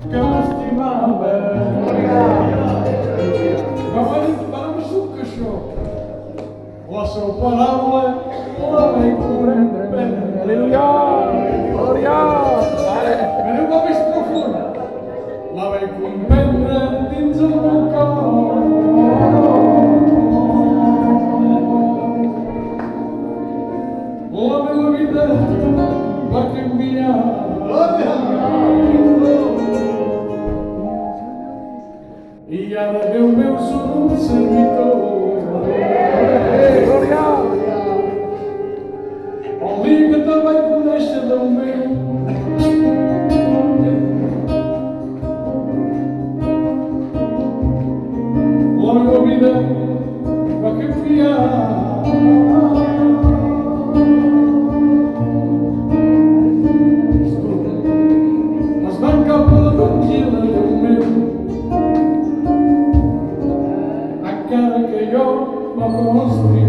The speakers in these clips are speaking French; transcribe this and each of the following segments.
que me estimava. Agora paramos o cachorro. La sua parábola la vem compreendere. Aleluia! Glória! Però un po' més profund. La vaig comprendre dins el meu cor. La meva vida va canviar. I ara Déu meu sóc un servidor. Glòria! El dia que te'l vaig conèixer, Déu meu, la meva vida va canviar. Es van cap a l'Evangeli, Déu meu, encara que jo no consti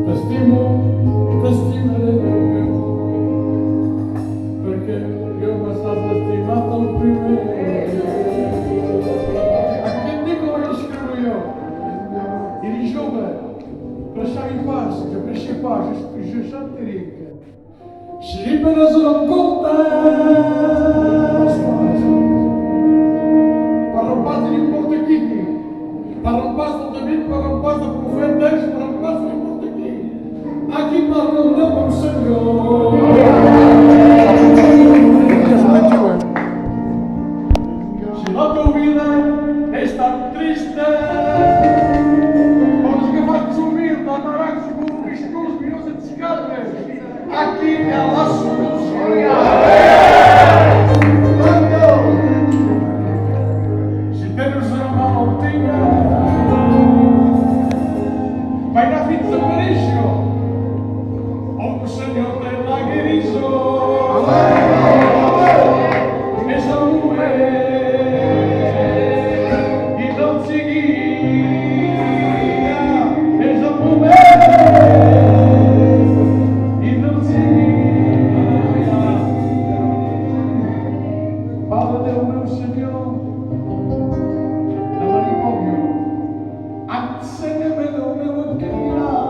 t'estimo, t'estimaré, Déu meu, perquè jo m'estàs estimat el primer. Aquest dia que vaig escriure jo, era jove, deixar-hi pas, que deixar pas, jo ja et diria que si penes en comptes, para pas de importa aqui, para pas de David, para pas de profetas, para pas de importa aqui. Aqui parla el meu Senyor. Si la teva vida és tan trista, pots agafar el somriure, donaràs un riscós, millors et cigarres. Aquí hi ha la solució. Si tens una malaltia, vai anar fins a aparèixer. El Senyor té la guerició. És el moment i no et seguia. És el moment i no et seguia. Padre Déu meu Senyor, ensenya'm, Déu meu, a caminar,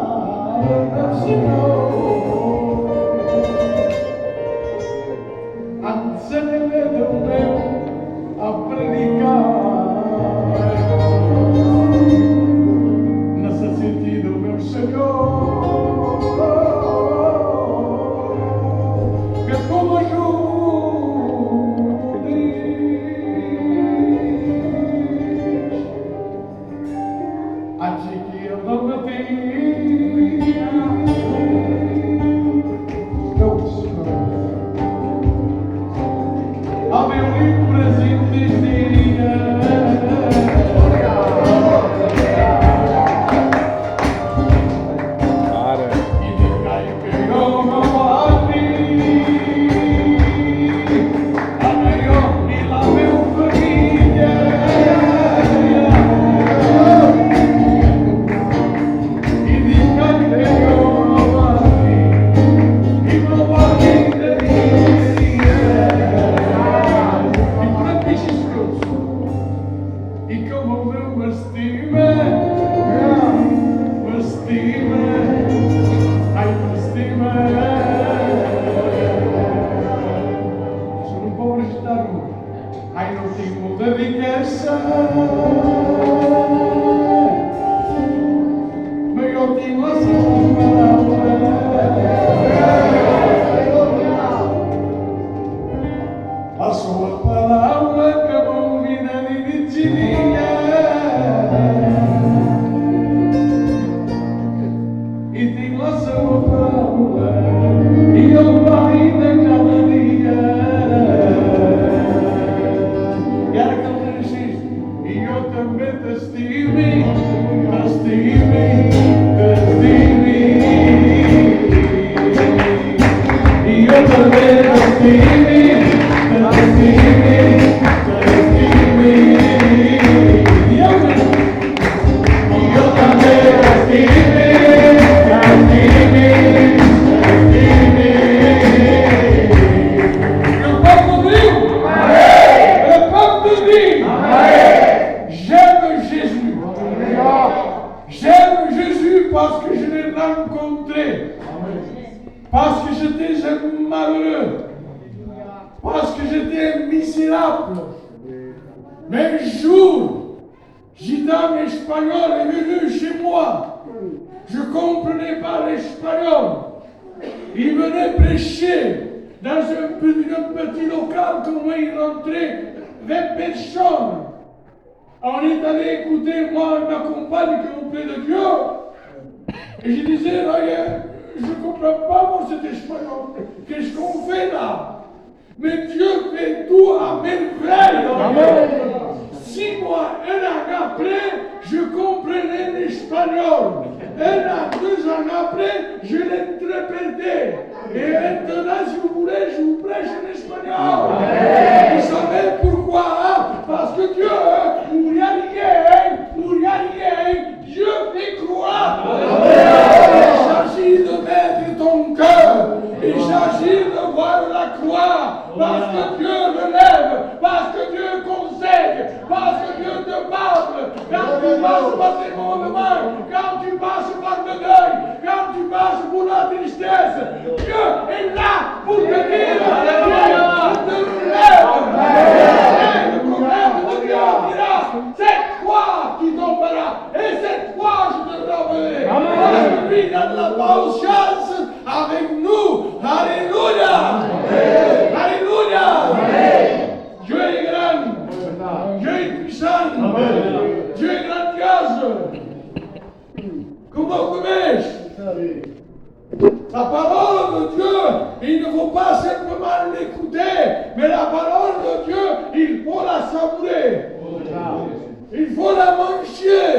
Déu Senyor. Ensenya'm, Déu meu, a predicar. Necessiti, Déu meu Senyor, que tu m'ajudis. Aixequi el del matí. El meu llibre diria Ara! i dic, ai, que jo m'aguanti. Ara jo i la meva família. I dic, ai, que jo m'aguanti. I m'aguanti de dia. I prendeixis tots. I com el meu m'estima. M'estima. Ai, m'estima. Soc un pobre gitano. Ai, no tinc molta riquesa. Però jo tinc la seva paraula. La sua paraula que m'ilumina nit i dia. I tinc la seva paraula i el ball de cada dia. I ara que el regis, i jo també t'estimi, t'estimi, t'estimi. I jo també t'estimi, t'estimi, t'estimi. I jo també t'estimi, t'estimi, t'estimi. Parce que j'étais un malheureux. Parce que j'étais misérable. Mais un jour, Gitane espagnol est venu chez moi. Je ne comprenais pas l'espagnol. Il venait prêcher dans un petit local comme il rentrait 20 personnes. On est allé écouter, moi et ma compagne qui ont plaît de Dieu. Et je disais, je ne comprends pas moi cet espagnol. Qu'est-ce qu'on fait là? Mais Dieu fait tout à merveille. Amen. 6 mois, 1 an après, je comprenais l'espagnol. 1 an, 2 ans après, je l'interprétais. Et maintenant, si vous voulez, je vous prêche en espagnol. Vous savez pourquoi? Parce que Dieu, pour y rien, Dieu fait croire. Il s'agit de mettre ton cœur. Il s'agit de voir la croix. Parce que Dieu relève, parce que Dieu conseille, parce que Dieu te parle. Quand tu passes par tes moments, quand tu passes par le deuil, quand tu passes pour la tristesse, Dieu est là pour te dire, Dieu te relève. Le prophète de Dieu dira, cette fois tu tomberas, et cette fois je te relèverai. Parce que lui n'a de la patience avec nous. Alléluia. Alléluia. Dieu est grand. Dieu est puissant. Dieu est grandiose. Comment vais-je? La parole de Dieu, il ne faut pas simplement l'écouter, mais la parole de Dieu, il faut la savourer. Il faut la manger.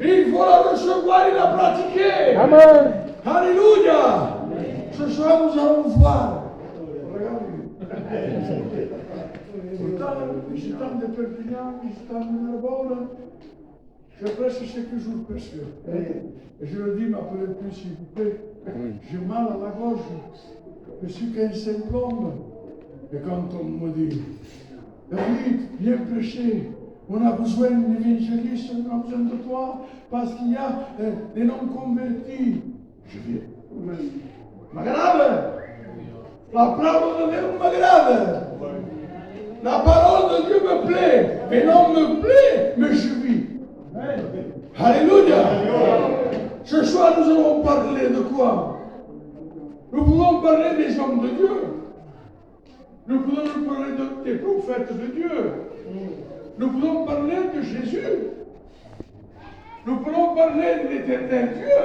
Il faut la recevoir et la pratiquer. Amen. Alléluia. Ce soir, nous allons voir. Regardez. J'étais de Perpignan, j'étais de Narbonne. Je prêche ce que je vous prêche. Et je le dis, m'appelez plus s'il vous plaît. J'ai mal à la gorge. Je suis qu'un simple homme. Et quand on me dit, David, viens prêcher. On a besoin d'un évangéliste, on a besoin de toi, parce qu'il y a des non-convertis. Je viens. M'aggrave. La parole de Dieu m'aggrave. La parole de Dieu me plaît. Et non me plaît, mais je vis. Alléluia. Ce soir, nous allons parler de quoi? Nous pouvons parler des hommes de Dieu. Nous pouvons parler des prophètes de Dieu. Nous pouvons parler de Jésus. Nous pouvons parler de l'éternel Dieu.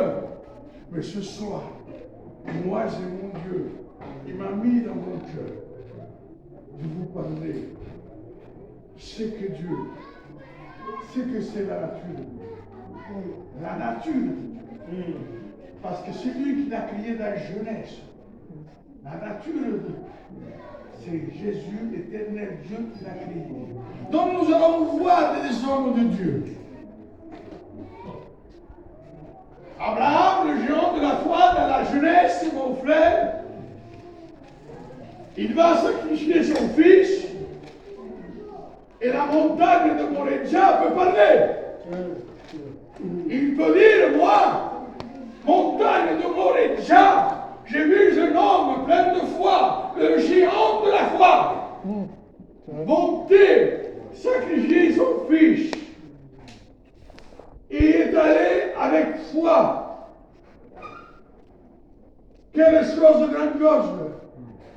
Mais ce soir, moi c'est mon Dieu qui m'a mis dans mon cœur de vous parler. C'est que Dieu, c'est que c'est la nature. La nature. Parce que c'est lui qui l'a créé dans la jeunesse. La nature, c'est Jésus, l'éternel Dieu qui l'a créé. Donc nous allons voir des hommes de Dieu. Abraham, le géant de la foi dans la jeunesse, mon frère, il va sacrifier son fils et la montagne de Morédia peut parler. Il peut dire, moi, montagne de Morédia, j'ai vu un homme plein de foi, le géant de la foi, monter, sacrifier son fils. Il est allé avec foi. Quelle chose grandiose!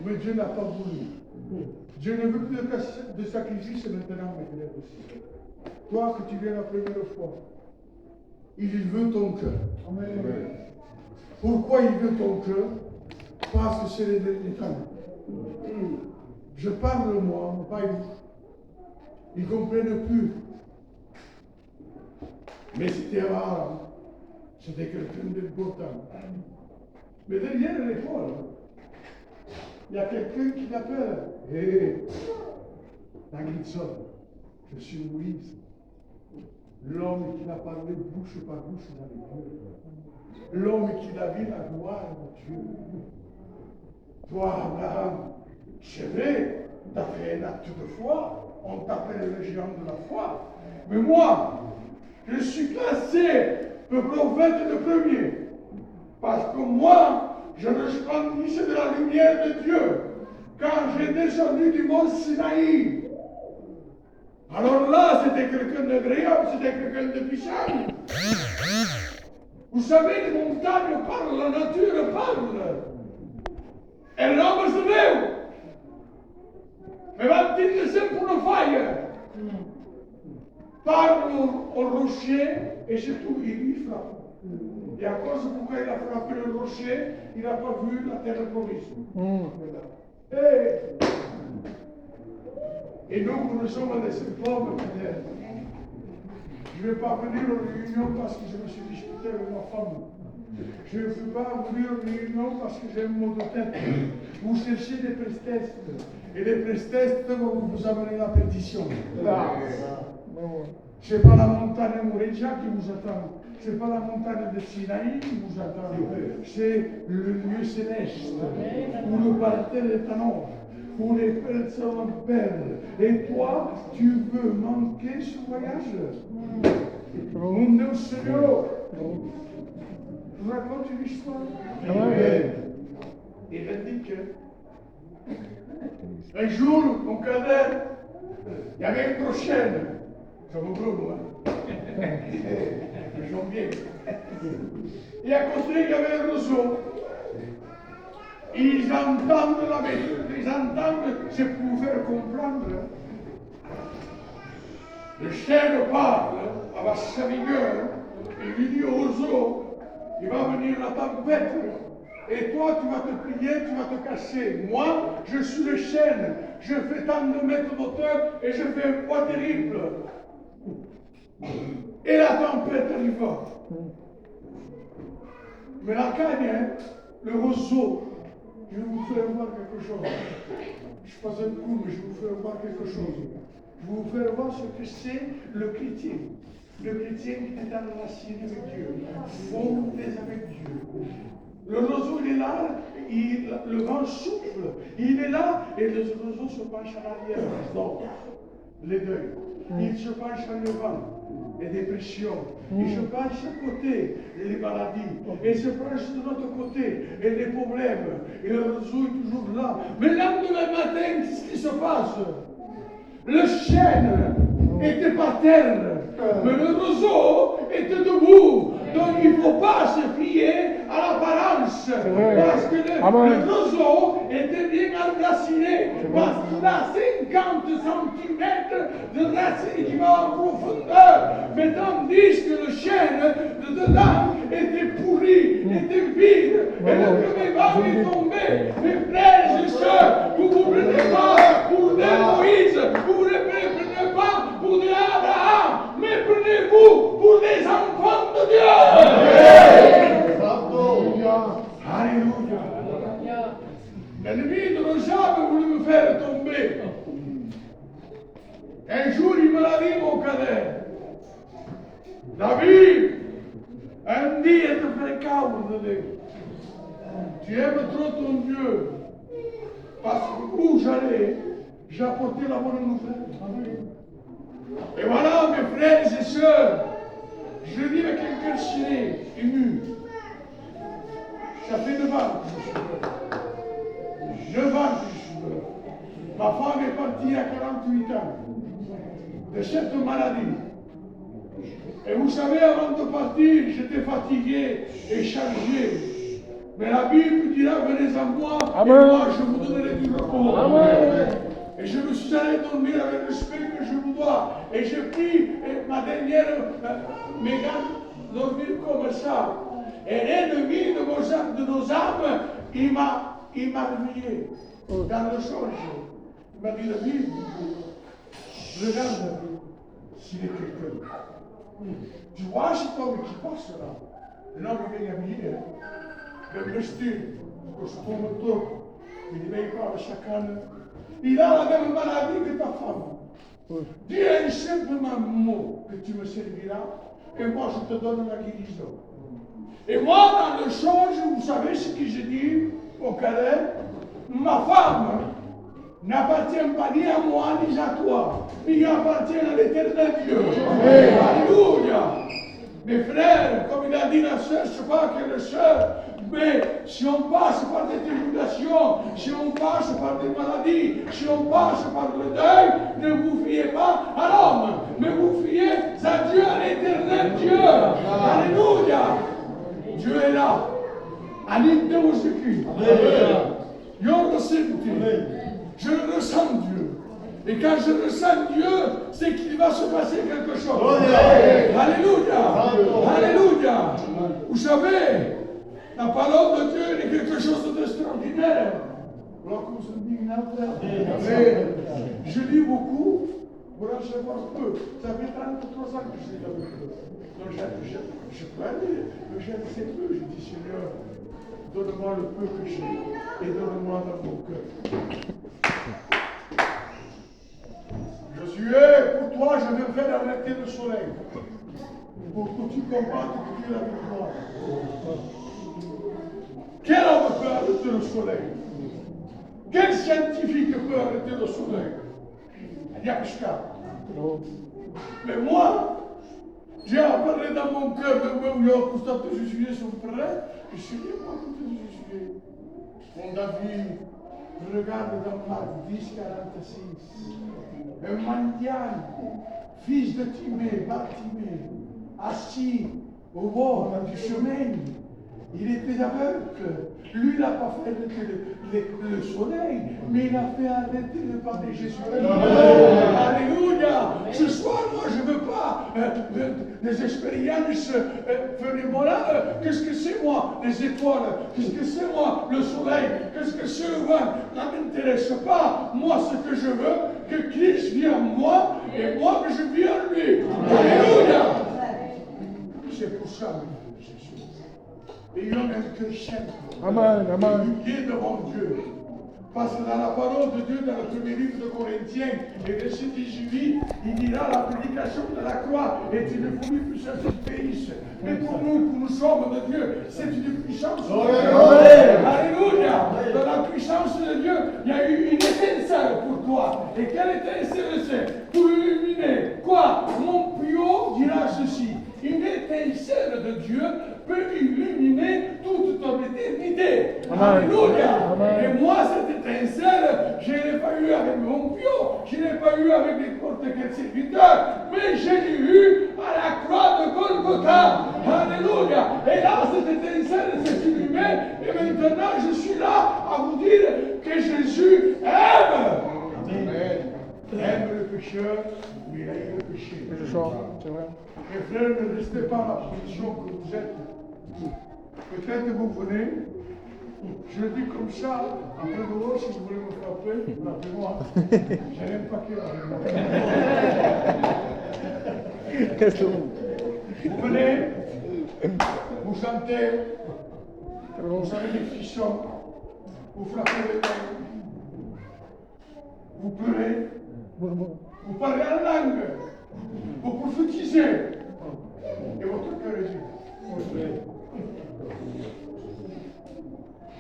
Mais Dieu n'a pas voulu. Dieu ne veut plus de sacrifice maintenant, mais il est aussi. Toi que tu viens la première fois, il veut ton cœur. Amen. Pourquoi il veut ton cœur? Parce que c'est les derniers temps. Je parle moi, pas ils. Ils ne comprennent plus. Mais c'était Abraham. C'était quelqu'un d'important. Mais derrière l'école, il y a quelqu'un qui l'appelle. Hé, Nagritson, je suis Moïse. L'homme qui a parlé bouche par bouche dans les dieux. L'homme qui a vu la gloire de Dieu. Toi, Abraham, c'est vrai, tu as fait un acte de foi. On t'appelle le géant de la foi. Mais moi, je suis classé le prophète le premier. Parce que moi, je resplendissais de la lumière de Dieu quand j'ai descendu du mont Sinaï. Alors là, c'était quelqu'un d'agréable, c'était quelqu'un de puissant. Vous savez, les montagnes parlent, la nature parle. Et l'homme se lève. Mais va-t-il de pour le fire? Parle au rocher et c'est tout, il lui frappe. Et à cause de pourquoi il a frappé le rocher, il n'a pas vu la terre promise. Et donc nous sommes des symptômes peut-être. Je ne vais pas venir aux réunions parce que je me suis disputé avec ma femme. Je ne veux pas venir aux réunions parce que j'ai un mot de tête. Vous cherchez des prestestes. Et les prestestes vont vous amener la perdition. Ce n'est pas la montagne Moréja qui vous attend. Ce n'est pas la montagne de Sinaï qui vous attend. C'est le lieu céleste où le paradis est en or, où les personnes belles. Et toi, tu veux manquer ce voyage? Mon Dieu Seigneur, je vous raconte une histoire. Il a dit que un jour, mon cadet, il y avait une prochaine. Ça me brûle, hein? Je joue bien. Et à côté, il y avait un roseau. Ils entendent la méthode, ils entendent, c'est pour vous faire comprendre. Le chêne parle avec sa vigueur, il lui dit au roseau, il va venir la tempête. Et toi, tu vas te plier, tu vas te casser. Moi, je suis le chêne. Je fais tant de mètres d'auteur et je fais un poids terrible. Et la tempête arriva. Mais la cagne, le roseau, je vais vous faire voir quelque chose. Je passe un coup, mais je vais vous faire voir quelque chose. Je vais vous faire voir ce que c'est le chrétien. Le chrétien qui est enraciné avec Dieu, fondé avec Dieu. Le roseau, il est là, le vent souffle, il est là, et le roseau se penche à l'arrière, les deuils. Il se penche à devant, les dépressions. Il se penche à côté, les maladies. Et il se penche de l'autre côté, et les problèmes. Et le roseau est toujours là. Mais le lendemain matin, qu'est-ce qui se passe? Le chêne était par terre, mais le roseau était debout. Donc il ne faut pas se fier à l'apparence. Parce que le roseau était bien enraciné. Parce qu'il a 50 cm de racine qui va en profondeur. Mais tandis que le chêne de dedans était pourri, était vide. Et le premier vent est tombé. Mes frères et sœurs, vous ne vous prenez pas pour des Moïse, vous ne prenez pas pour des Abraham, mais prenez-vous pour des enfants de Dieu. Alléluia. L'ennemi ne m'a jamais voulu me faire tomber. Un jour, il me l'a dit, mon cadet. David, un dia te ferai caudere. Tu aimes trop ton Dieu. Parce que où j'allais, j'ai apporté la bonne nouvelle. Et voilà, mes frères et sœurs, je le dis avec un cœur serré, ému. Ça fait 9 ans que je suis là. 9 ans que je suis là. Ma femme est partie à 48 ans de cette maladie. Et vous savez, avant de partir, j'étais fatigué et chargé. Mais la Bible dira, venez à moi, et moi je vous donnerai du repos. Amen. Et je me suis allé dormir avec le respect que je vous dois. Et j'ai pris ma dernière mégane, dormir comme ça. Et l'ennemi de nos âmes, il m'a réveillé dans le songe. Il m'a dit, David, regarde s'il est quelqu'un. Tu vois cet homme qui passe là, l'homme est bien habillé, bien vesti, costume top, il ne pas chaque année. Il a la même maladie que ta femme. Dis un simplement mot que tu me serviras, et moi je te donne la guérison. Et moi, dans le songe, vous savez ce que j'ai dit au cadet? Ma femme n'appartient pas ni à moi ni à toi, mais il appartient à l'éternel Dieu. Alléluia. Mes frères, comme il a dit la sœur, je crois que la sœur Mais si on passe par des tribulations, si on passe par des maladies, si on passe par le deuil, ne vous fiez pas à l'homme, mais vous fiez à Dieu, à l'éternel Dieu. Alléluia. Dieu est là. Anite Jésus-Christ. Je le ressens Dieu. Et quand je ressens Dieu, c'est qu'il va se passer quelque chose. Alléluia. Alléluia. Vous savez, la parole de Dieu est quelque chose d'extraordinaire. Je lis beaucoup pour en savoir peu. Ça fait 33 ans que je lis la Bible. Donc je peux aller, mais je sais peu. Je dis Seigneur, donne-moi le peu que j'ai et donne-moi dans mon cœur. Je suis pour toi, je vais faire arrêter le soleil. Pour que tu combattes et que tu aies la victoire. Quel homme peut arrêter le soleil? Quel scientifique peut arrêter le soleil? Il n'y a que ça. Mais moi, j'ai appelé dans mon cœur de moi où il y a un constat de Jésus son frère. Je suis dit, moi, écoutez Jésus. Mon David, regarde dans Marc 10, 46. Un mendiant, fils de Timée, Bartimée, assis au bord du chemin. Il était aveugle. Lui, il n'a pas fait arrêter le soleil, mais il a fait arrêter le pas de Jésus. Alléluia. Ce soir, moi, je ne veux pas des expériences phénoménales. Qu'est-ce que c'est, moi, les étoiles? Qu'est-ce que c'est, moi, le soleil? Qu'est-ce que c'est le vent? Ça ne m'intéresse pas. Moi, ce que je veux, que Christ vienne en moi et moi, que je vienne en lui. Alléluia. C'est pour ça. Et il y en a un chrétien. Amen, amen. Humilié devant Dieu. Parce que dans la parole de Dieu, dans le premier livre de Corinthiens, et verset 18, il dira la prédication de la croix est une folie puissance du pays. Mais pour nous sommes de Dieu, c'est une puissance de Dieu. Alléluia. Dans la puissance de Dieu, il y a eu une étincelle pour toi. Et quelle étincelle c'est? Pour illuminer. Quoi? Mon Pio dira ceci. Une étincelle de Dieu peut illuminer toute ton éternité. Alléluia. Et moi, cette étincelle, je ne l'ai pas eu avec mon Pio, je ne l'ai pas eu avec n'importe quel serviteur, mais je l'ai eu à la croix de Golgotha. Alléluia. Et là, cette étincelle s'est illumée, et maintenant, je suis là à vous dire que Jésus aime. Amen. Aime le pécheur, mais il a eu le péché. Je sors, c'est vrai. Mes frères, ne restez pas dans la position que vous êtes. Peut-être que vous venez, je le dis comme ça, après de l'eau, si vous voulez me frapper, frappez-moi. Je n'aime pas qu'il avec moi. Qu'est-ce que vous? Vous venez, vous chantez, vous avez des frissons, vous frappez les mains, vous pleurez, vous parlez en langue, vous prophétisez, et votre cœur est vide.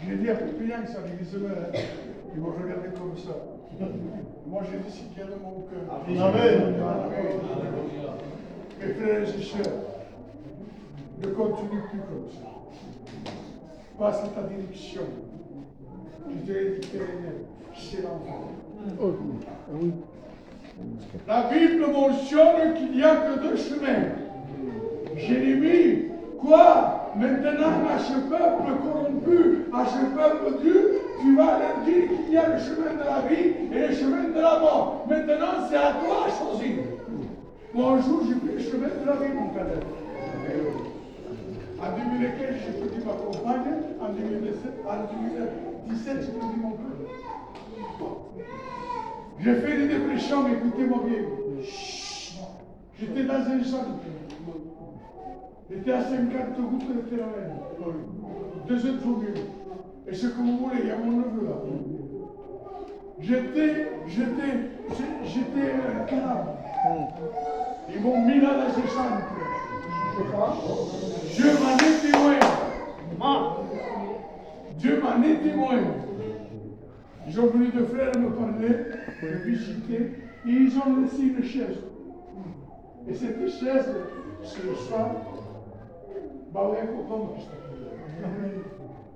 J'ai dit à Pépillac, ça l'église là, ils m'ont regardé comme ça. Moi j'ai dit ce qu'il y a dans mon cœur. Amen. Mes frères et sœurs, ne continue plus comme ça. Passe ta direction. Je te l'ai dit, c'est l'enfant. Oui. La Bible mentionne qu'il n'y a que deux chemins. Jérémie, quoi? Maintenant, à ce peuple corrompu, à ce peuple dur, tu vas leur dire qu'il y a le chemin de la vie et le chemin de la mort. Maintenant, c'est à toi de choisir. Moi, un jour, j'ai pris le chemin de la vie, mon père. En 2015, j'ai perdu ma compagne. En 2017, j'ai perdu mon père. J'ai fait des dépressions, mais écoutez-moi bien. J'étais dans un centre. J'étais à 50 routes de Théramène. 2 heures de journée. Et ce que vous voulez, il y a mon neveu là. J'étais un carabe. Ils m'ont mis là dans ce centre. Dieu m'en est témoin. Dieu m'en est témoin. Ils ont venu de frères me parler, me visiter, et ils ont laissé une chaise. Et cette chaise, c'est le soir, bah ouais,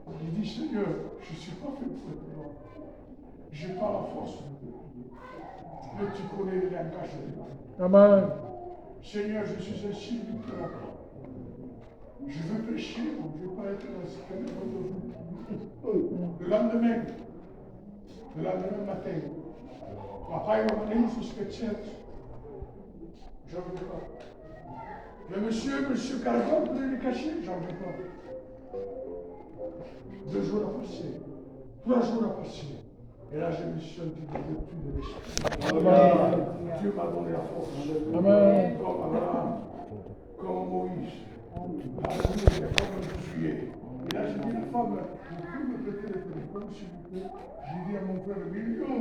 Il dit, Seigneur, je ne suis pas fait pour être là. Je n'ai pas la force de te prier. Mais tu connais le langage de l'âme. Amen. Seigneur, je suis un serviteur. Je veux prêcher, donc je ne veux pas être dans ce cas. Le lendemain matin, papa il m'a amené jusqu'à church. Je ne veux pas. Le monsieur Caracol, vous allez le cacher? J'en veux pas. 2 jours à passer, 3 jours à passer. Et là, je me suis senti de vertu de l'esprit. Dieu m'a donné la force. Amen. Comme Abraham, comme Moïse. Alléluia, comme Josué. Et là, j'ai dit à la femme, vous pouvez me prêter le téléphone, s'il vous plaît? J'ai dit à mon frère, Million,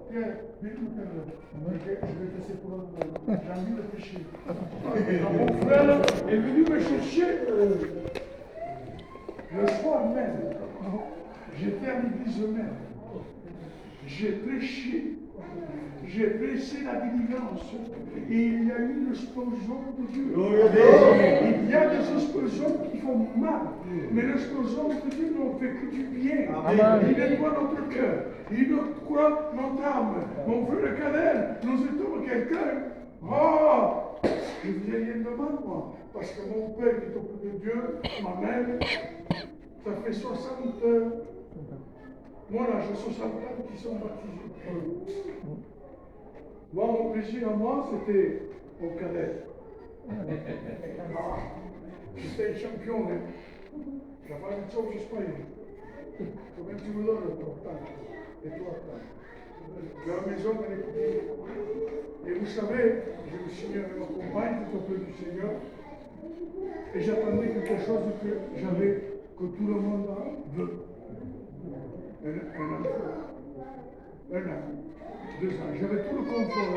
tiens, viens me faire. Je vais passer pour un homme. J'ai envie de pécher. Mon frère est venu me chercher. Le soir même, j'étais à l'église même. J'ai prêché la délivrance. Et il y a eu l'explosion de Dieu. Il y a des explosions qui font mal. Mais l'explosion de Dieu n'en fait que du bien. Amen. Il nettoie notre cœur. Il nettoie notre âme. Mon frère Cadel, nous étions quelqu'un. Oh! Je vous ai rien de mal, moi. Parce que mon père qui est auprès de Dieu, ma mère, ça fait 60 heures. Moi, là, j'ai 60 ans qui sont baptisés. Moi, mon plaisir à moi, c'était au cadet. J'étais champion, hein. J'avais une chose espagnole. Comment tu me donnes le temps? Et toi, de la maison, elle est coupée. Et vous savez, je me suis mis avec ma compagne, tout auprès du Seigneur, et j'attendais quelque chose que tout le monde veut. Un an, 2 ans. J'avais tout le confort.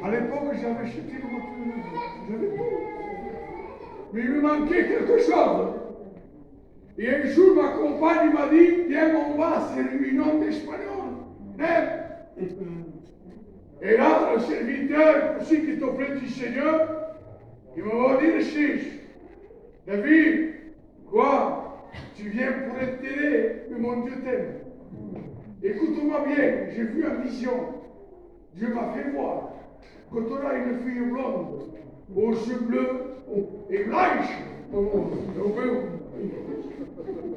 À l'époque, j'avais acheté une voiture. J'avais tout. Mais il me manquait quelque chose. Et un jour, ma compagne m'a dit, viens, on va, c'est une réunion d'Espagnol. Et là, le serviteur aussi qui est auprès du Seigneur, il m'a dit, chiche, David, quoi? Tu viens pour être télé, mais mon Dieu t'aime. Écoute-moi bien, j'ai vu en vision. Dieu m'a fait voir que tu auras une fille blonde, aux yeux bleus et blanches.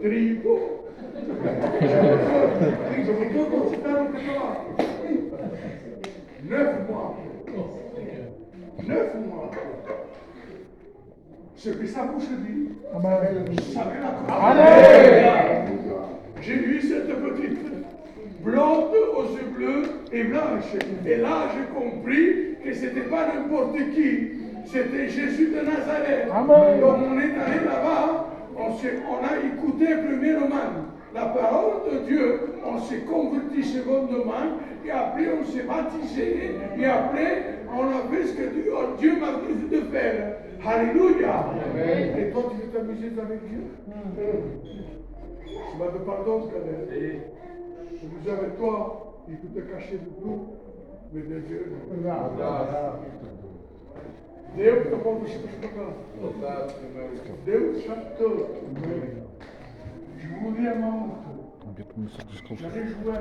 Tripo. Je peux continuer au catalan. 9 mois. 9 mois. Ce que sa bouche dit, ça met la croix. J'ai vu cette petite blonde aux yeux bleus et blanches. Et là, j'ai compris que ce n'était pas n'importe qui. C'était Jésus de Nazareth. Amen. Donc on est allé là-bas, on a écouté premièrement la parole de Dieu, on s'est converti secondement, et après on s'est baptisé, et après on a fait ce que Dieu m'a dit de faire. Alléluia. Amen. Et toi, tu veux t'amuser avec Dieu? Je te pardonne, Cadet. Je suis avec toi, il peut te cacher de tout, mais de Dieu. Deus está bom para tocar. Deus sabe tudo. Je vous dis à ma honte. J'avais joué